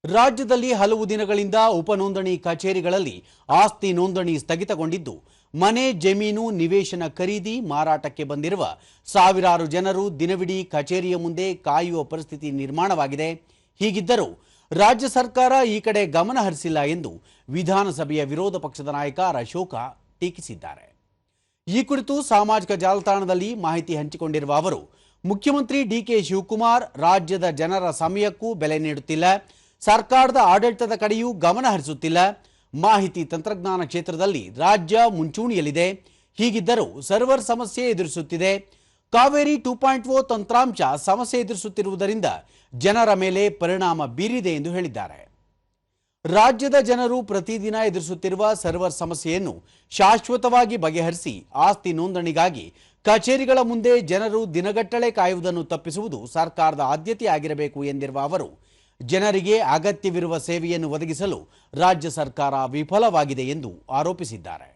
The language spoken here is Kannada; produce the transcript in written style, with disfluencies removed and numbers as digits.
ರಾಜ್ಯದಲ್ಲಿ ಹಲವು ದಿನಗಳಿಂದ ಉಪನೋಂದಣಿ ಕಚೇರಿಗಳಲ್ಲಿ ಆಸ್ತಿ ನೋಂದಣಿ ಸ್ಥಗಿತಗೊಂಡಿದ್ದು, ಮನೆ ಜಮೀನು ನಿವೇಶನ ಖರೀದಿ ಮಾರಾಟಕ್ಕೆ ಬಂದಿರುವ ಸಾವಿರಾರು ಜನರು ದಿನವಿಡೀ ಕಚೇರಿಯ ಮುಂದೆ ಕಾಯುವ ಪರಿಸ್ಥಿತಿ ನಿರ್ಮಾಣವಾಗಿದೆ. ಹೀಗಿದ್ದರೂ ರಾಜ್ಯ ಸರ್ಕಾರ ಈ ಕಡೆ ಗಮನ ಹರಿಸಿಲ್ಲ ಎಂದು ವಿಧಾನಸಭೆಯ ವಿರೋಧ ಪಕ್ಷದ ನಾಯಕ ಅಶೋಕ ಟೀಕಿಸಿದ್ದಾರೆ. ಈ ಕುರಿತು ಸಾಮಾಜಿಕ ಜಾಲತಾಣದಲ್ಲಿ ಮಾಹಿತಿ ಹಂಚಿಕೊಂಡಿರುವ ಅವರು, ಮುಖ್ಯಮಂತ್ರಿ ಡಿಕೆ ಶಿವಕುಮಾರ್ ರಾಜ್ಯದ ಜನರ ಸಮಯಕ್ಕೂ ಬೆಲೆ ನೀಡುತ್ತಿಲ್ಲ, ಸರ್ಕಾರದ ಆಡಳಿತದ ಕಡೆಯೂ ಗಮನ ಹರಿಸುತ್ತಿಲ್ಲ. ಮಾಹಿತಿ ತಂತ್ರಜ್ಞಾನ ಕ್ಷೇತ್ರದಲ್ಲಿ ರಾಜ್ಯ ಮುಂಚೂಣಿಯಲ್ಲಿದೆ. ಹೀಗಿದ್ದರೂ ಸರ್ವರ್ ಸಮಸ್ಯೆ ಎದುರಿಸುತ್ತಿದೆ. ಕಾವೇರಿ 2.0 ತಂತ್ರಾಂಶ ಸಮಸ್ಯೆ ಎದುರಿಸುತ್ತಿರುವುದರಿಂದ ಜನರ ಮೇಲೆ ಪರಿಣಾಮ ಬೀರಿದೆ ಎಂದು ಹೇಳಿದ್ದಾರೆ. ರಾಜ್ಯದ ಜನರು ಪ್ರತಿದಿನ ಎದುರಿಸುತ್ತಿರುವ ಸರ್ವರ್ ಸಮಸ್ಯೆಯನ್ನು ಶಾಶ್ವತವಾಗಿ ಬಗೆಹರಿಸಿ ಆಸ್ತಿ ನೋಂದಣಿಗಾಗಿ ಕಚೇರಿಗಳ ಮುಂದೆ ಜನರು ದಿನಗಟ್ಟಲೆ ಕಾಯುವುದನ್ನು ತಪ್ಪಿಸುವುದು ಸರ್ಕಾರದ ಆದ್ಯತೆಯಾಗಿರಬೇಕು ಎಂದಿರುವ ಅವರು, ಜನರಿಗೆ ಅಗತ್ಯವಿರುವ ಸೇವೆಯನ್ನು ಒದಗಿಸಲು ರಾಜ್ಯ ಸರ್ಕಾರ ವಿಫಲವಾಗಿದೆ ಎಂದು ಆರೋಪಿಸಿದ್ದಾರೆ.